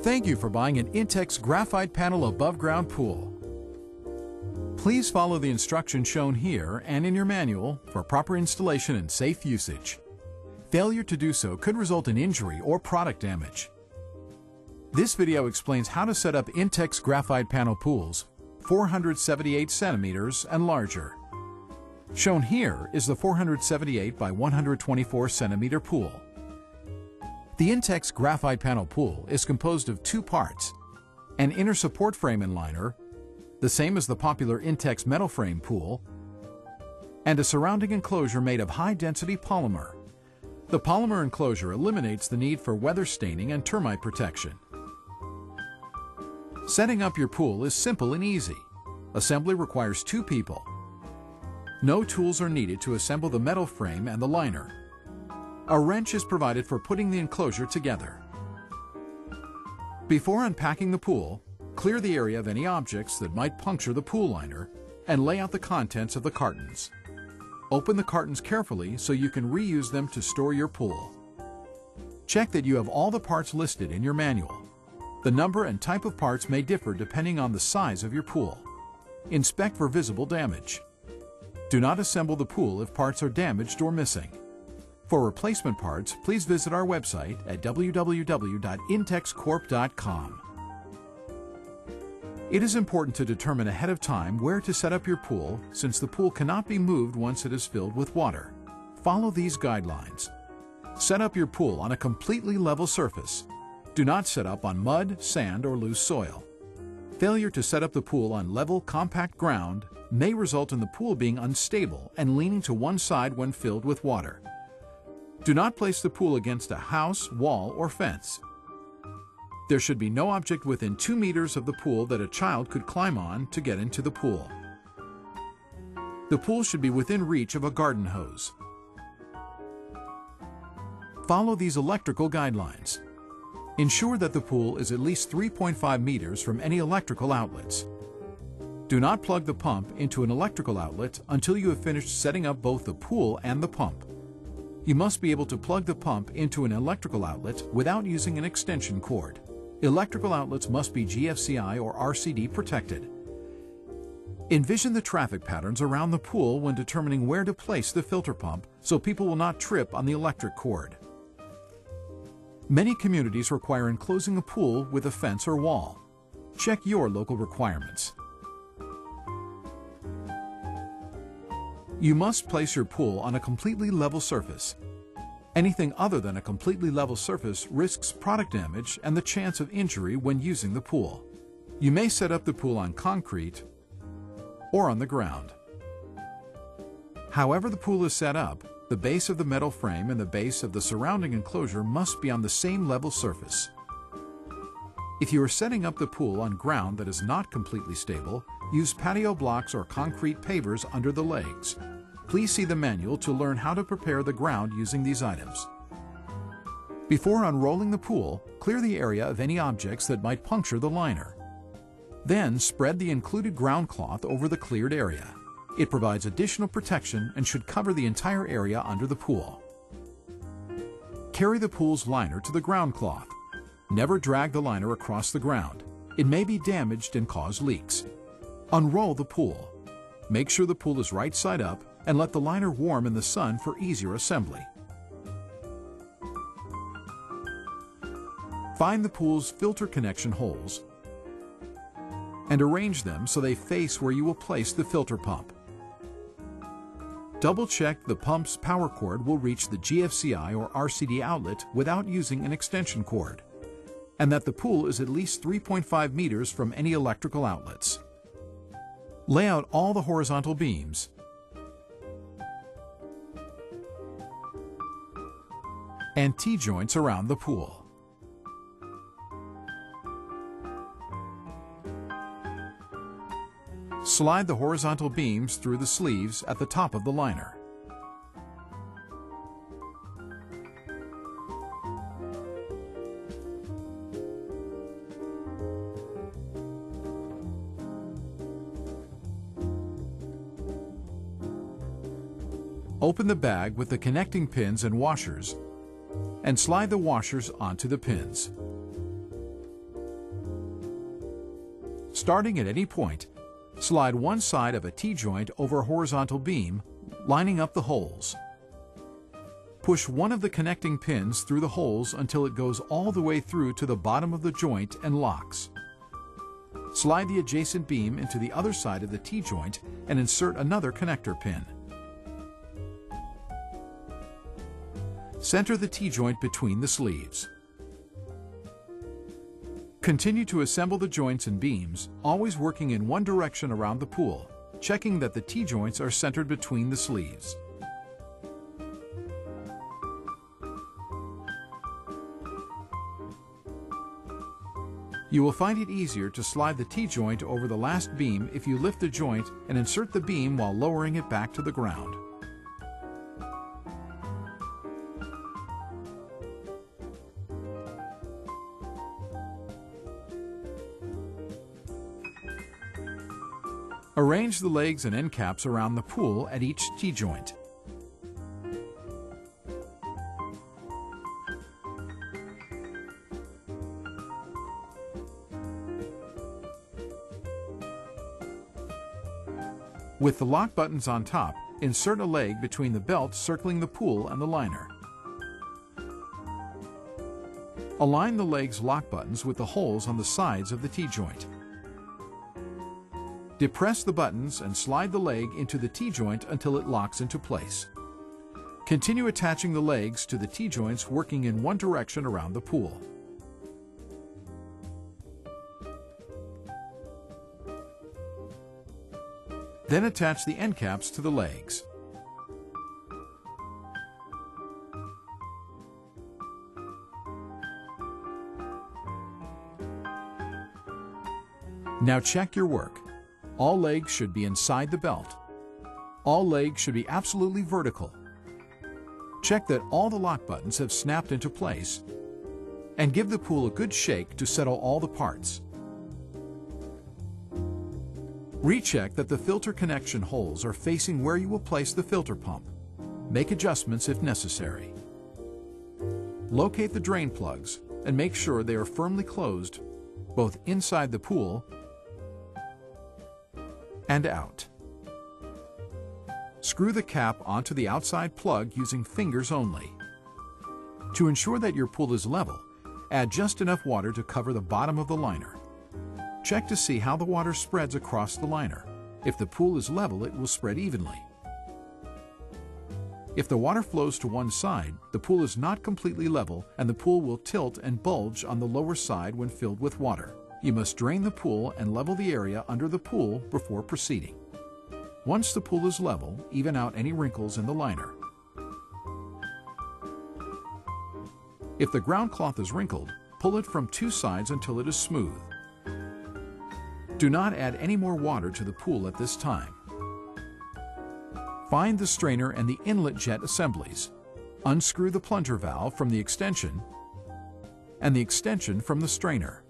Thank you for buying an Intex Graphite panel above ground pool. Please follow the instructions shown here and in your manual for proper installation and safe usage. Failure to do so could result in injury or product damage. This video explains how to set up Intex Graphite panel pools 478 centimeters and larger. Shown here is the 478 by 124 centimeter pool. The Intex Graphite panel pool is composed of two parts: an inner support frame and liner, the same as the popular Intex metal frame pool, and a surrounding enclosure made of high-density polymer. The polymer enclosure eliminates the need for weather staining and termite protection. Setting up your pool is simple and easy. Assembly requires 2 people. No tools are needed to assemble the metal frame and the liner. A wrench is provided for putting the enclosure together. Before unpacking the pool, clear the area of any objects that might puncture the pool liner and lay out the contents of the cartons. Open the cartons carefully so you can reuse them to store your pool. Check that you have all the parts listed in your manual. The number and type of parts may differ depending on the size of your pool. Inspect for visible damage. Do not assemble the pool if parts are damaged or missing. For replacement parts, please visit our website at www.intexcorp.com. It is important to determine ahead of time where to set up your pool, since the pool cannot be moved once it is filled with water. Follow these guidelines. Set up your pool on a completely level surface. Do not set up on mud, sand, or loose soil. Failure to set up the pool on level, compact ground may result in the pool being unstable and leaning to one side when filled with water. Do not place the pool against a house, wall, or fence. There should be no object within 2 meters of the pool that a child could climb on to get into the pool. The pool should be within reach of a garden hose. Follow these electrical guidelines. Ensure that the pool is at least 3.5 meters from any electrical outlets. Do not plug the pump into an electrical outlet until you have finished setting up both the pool and the pump. You must be able to plug the pump into an electrical outlet without using an extension cord. Electrical outlets must be GFCI or RCD protected. Envision the traffic patterns around the pool when determining where to place the filter pump so people will not trip on the electric cord. Many communities require enclosing a pool with a fence or wall. Check your local requirements. You must place your pool on a completely level surface. Anything other than a completely level surface risks product damage and the chance of injury when using the pool. You may set up the pool on concrete or on the ground. However the pool is set up, the base of the metal frame and the base of the surrounding enclosure must be on the same level surface. If you are setting up the pool on ground that is not completely stable, use patio blocks or concrete pavers under the legs. Please see the manual to learn how to prepare the ground using these items. Before unrolling the pool, clear the area of any objects that might puncture the liner. Then spread the included ground cloth over the cleared area. It provides additional protection and should cover the entire area under the pool. Carry the pool's liner to the ground cloth. Never drag the liner across the ground. It may be damaged and cause leaks. Unroll the pool. Make sure the pool is right side up and let the liner warm in the sun for easier assembly. Find the pool's filter connection holes and arrange them so they face where you will place the filter pump. Double-check the pump's power cord will reach the GFCI or RCD outlet without using an extension cord, and that the pool is at least 3.5 meters from any electrical outlets. Lay out all the horizontal beams and T-joints around the pool. Slide the horizontal beams through the sleeves at the top of the liner. Open the bag with the connecting pins and washers and slide the washers onto the pins. Starting at any point, slide one side of a T-joint over a horizontal beam, lining up the holes. Push one of the connecting pins through the holes until it goes all the way through to the bottom of the joint and locks. Slide the adjacent beam into the other side of the T-joint and insert another connector pin. Center the T-joint between the sleeves. Continue to assemble the joints and beams, always working in one direction around the pool, checking that the T-joints are centered between the sleeves. You will find it easier to slide the T-joint over the last beam if you lift the joint and insert the beam while lowering it back to the ground. Arrange the legs and end caps around the pool at each T-joint. With the lock buttons on top, insert a leg between the belts circling the pool and the liner. Align the leg's lock buttons with the holes on the sides of the T-joint. Depress the buttons and slide the leg into the T-joint until it locks into place. Continue attaching the legs to the T-joints, working in one direction around the pool. Then attach the end caps to the legs. Now check your work. All legs should be inside the belt. All legs should be absolutely vertical. Check that all the lock buttons have snapped into place, and give the pool a good shake to settle all the parts. Recheck that the filter connection holes are facing where you will place the filter pump. Make adjustments if necessary. Locate the drain plugs and make sure they are firmly closed, both inside the pool and out. Screw the cap onto the outside plug using fingers only. To ensure that your pool is level, add just enough water to cover the bottom of the liner. Check to see how the water spreads across the liner. If the pool is level, it will spread evenly. If the water flows to one side, the pool is not completely level and the pool will tilt and bulge on the lower side when filled with water. You must drain the pool and level the area under the pool before proceeding. Once the pool is level, even out any wrinkles in the liner. If the ground cloth is wrinkled, pull it from two sides until it is smooth. Do not add any more water to the pool at this time. Find the strainer and the inlet jet assemblies. Unscrew the plunger valve from the extension and the extension from the strainer.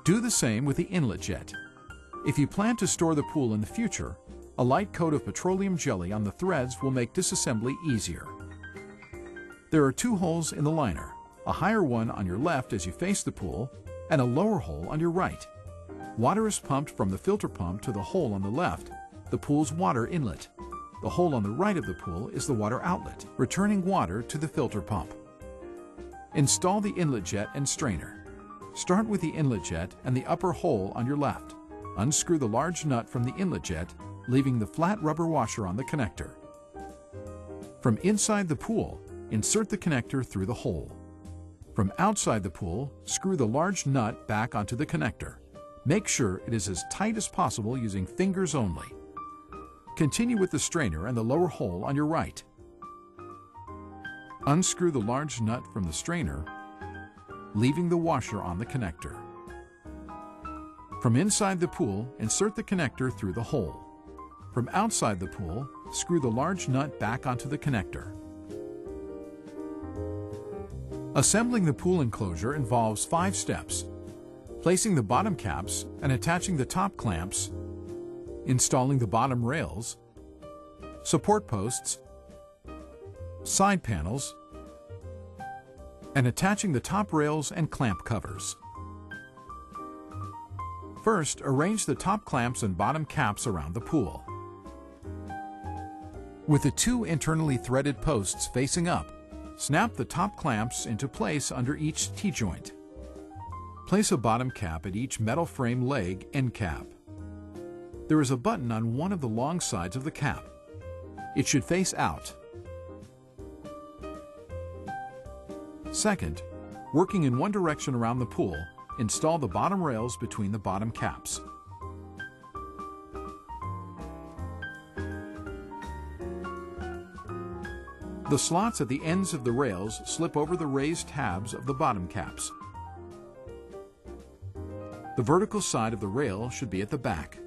Do the same with the inlet jet. If you plan to store the pool in the future, a light coat of petroleum jelly on the threads will make disassembly easier. There are two holes in the liner, a higher one on your left as you face the pool, and a lower hole on your right. Water is pumped from the filter pump to the hole on the left, the pool's water inlet. The hole on the right of the pool is the water outlet, returning water to the filter pump. Install the inlet jet and strainer. Start with the inlet jet and the upper hole on your left. Unscrew the large nut from the inlet jet, leaving the flat rubber washer on the connector. From inside the pool, insert the connector through the hole. From outside the pool, screw the large nut back onto the connector. Make sure it is as tight as possible using fingers only. Continue with the strainer and the lower hole on your right. Unscrew the large nut from the strainer, leaving the washer on the connector. From inside the pool, insert the connector through the hole. From outside the pool, screw the large nut back onto the connector. Assembling the pool enclosure involves 5 steps: placing the bottom caps and attaching the top clamps, installing the bottom rails, support posts, side panels, and attaching the top rails and clamp covers. First, arrange the top clamps and bottom caps around the pool. With the two internally threaded posts facing up, snap the top clamps into place under each T-joint. Place a bottom cap at each metal frame leg end cap. There is a button on one of the long sides of the cap. It should face out. Second, working in one direction around the pool, install the bottom rails between the bottom caps. The slots at the ends of the rails slip over the raised tabs of the bottom caps. The vertical side of the rail should be at the back.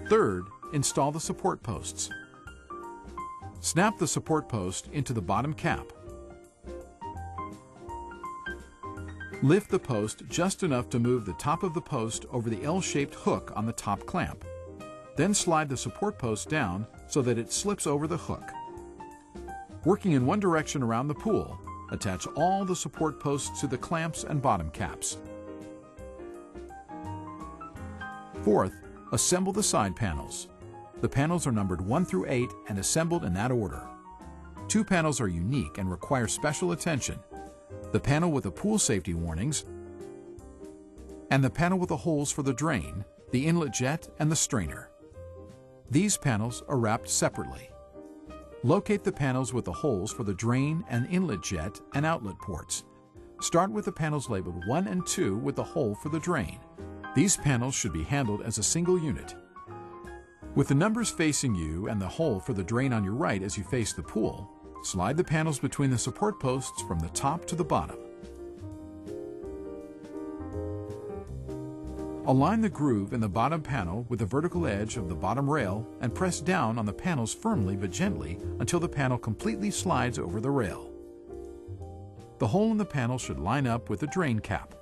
Third, install the support posts. Snap the support post into the bottom cap. Lift the post just enough to move the top of the post over the L-shaped hook on the top clamp. Then slide the support post down so that it slips over the hook. Working in one direction around the pool, attach all the support posts to the clamps and bottom caps. Fourth, assemble the side panels. The panels are numbered 1 through 8 and assembled in that order. 2 panels are unique and require special attention. The panel with the pool safety warnings and the panel with the holes for the drain, the inlet jet, and the strainer. These panels are wrapped separately. Locate the panels with the holes for the drain and inlet jet and outlet ports. Start with the panels labeled 1 and 2 with the hole for the drain. These panels should be handled as a single unit. With the numbers facing you and the hole for the drain on your right as you face the pool, slide the panels between the support posts from the top to the bottom. Align the groove in the bottom panel with the vertical edge of the bottom rail and press down on the panels firmly but gently until the panel completely slides over the rail. The hole in the panel should line up with the drain cap.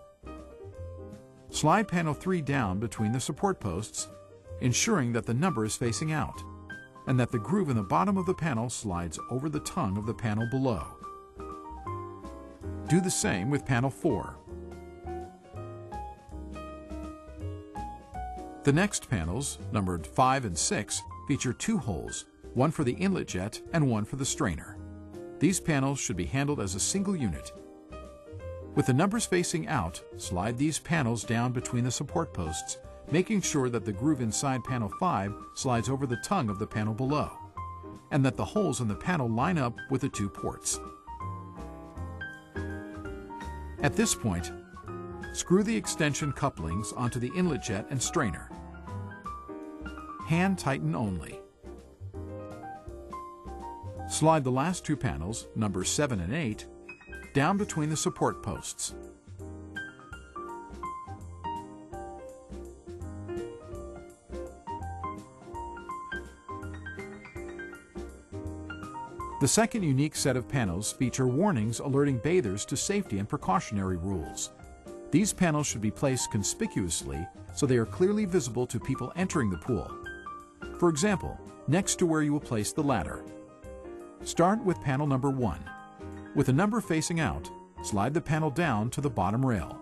Slide panel 3 down between the support posts, ensuring that the number is facing out, and that the groove in the bottom of the panel slides over the tongue of the panel below. Do the same with panel 4. The next panels, numbered 5 and 6, feature 2 holes, one for the inlet jet and one for the strainer. These panels should be handled as a single unit. With the numbers facing out, slide these panels down between the support posts, making sure that the groove inside panel 5 slides over the tongue of the panel below, and that the holes in the panel line up with the 2 ports. At this point, screw the extension couplings onto the inlet jet and strainer. Hand tighten only. Slide the last 2 panels, numbers 7 and 8, down between the support posts. The second unique set of panels feature warnings alerting bathers to safety and precautionary rules. These panels should be placed conspicuously so they are clearly visible to people entering the pool. For example, next to where you will place the ladder. Start with panel number 1. With the number facing out, slide the panel down to the bottom rail.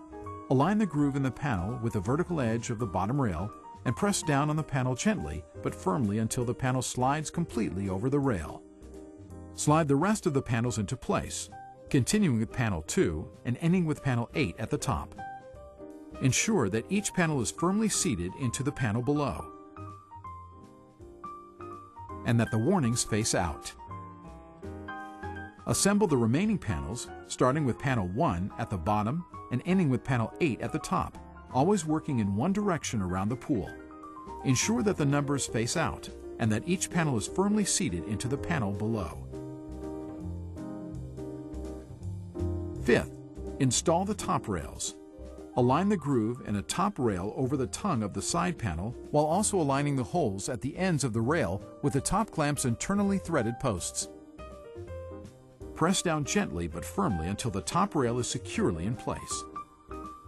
Align the groove in the panel with the vertical edge of the bottom rail and press down on the panel gently but firmly until the panel slides completely over the rail. Slide the rest of the panels into place, continuing with panel 2 and ending with panel 8 at the top. Ensure that each panel is firmly seated into the panel below, and that the warnings face out. Assemble the remaining panels, starting with panel 1 at the bottom and ending with panel 8 at the top, always working in one direction around the pool. Ensure that the numbers face out and that each panel is firmly seated into the panel below. Fifth, install the top rails. Align the groove in a top rail over the tongue of the side panel while also aligning the holes at the ends of the rail with the top clamp's internally threaded posts. Press down gently but firmly until the top rail is securely in place.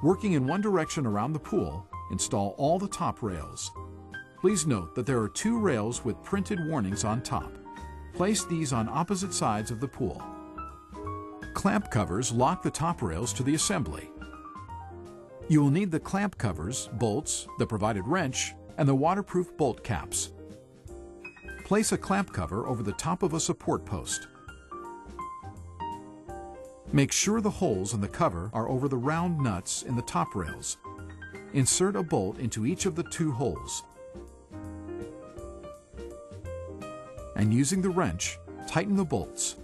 Working in one direction around the pool, install all the top rails. Please note that there are 2 rails with printed warnings on top. Place these on opposite sides of the pool. Clamp covers lock the top rails to the assembly. You will need the clamp covers, bolts, the provided wrench, and the waterproof bolt caps. Place a clamp cover over the top of a support post. Make sure the holes in the cover are over the round nuts in the top rails. Insert a bolt into each of the 2 holes. And using the wrench, tighten the bolts.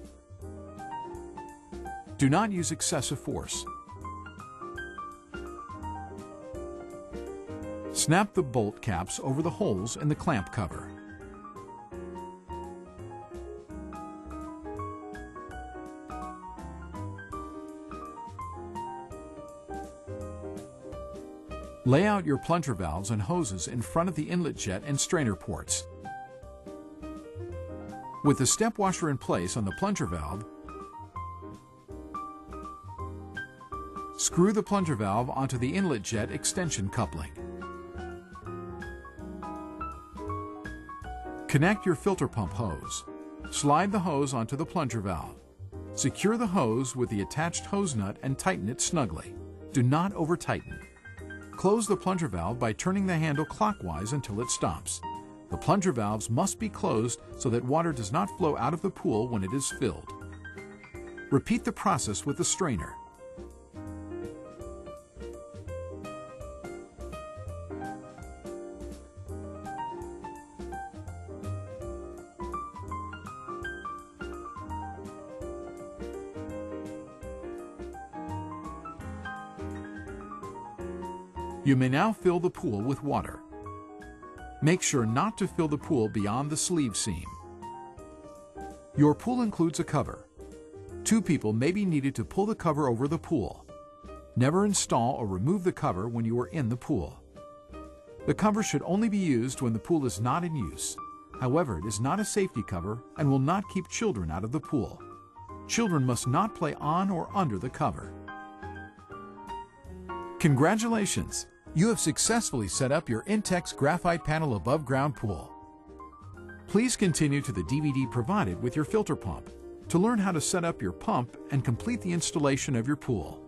Do not use excessive force. Snap the bolt caps over the holes in the clamp cover. Lay out your plunger valves and hoses in front of the inlet jet and strainer ports. With the step washer in place on the plunger valve, screw the plunger valve onto the inlet jet extension coupling. Connect your filter pump hose. Slide the hose onto the plunger valve. Secure the hose with the attached hose nut and tighten it snugly. Do not over-tighten. Close the plunger valve by turning the handle clockwise until it stops. The plunger valves must be closed so that water does not flow out of the pool when it is filled. Repeat the process with the strainer. You may now fill the pool with water. Make sure not to fill the pool beyond the sleeve seam. Your pool includes a cover. 2 people may be needed to pull the cover over the pool. Never install or remove the cover when you are in the pool. The cover should only be used when the pool is not in use. However, it is not a safety cover and will not keep children out of the pool. Children must not play on or under the cover. Congratulations! You have successfully set up your Intex Graphite Panel above ground pool. Please continue to the DVD provided with your filter pump to learn how to set up your pump and complete the installation of your pool.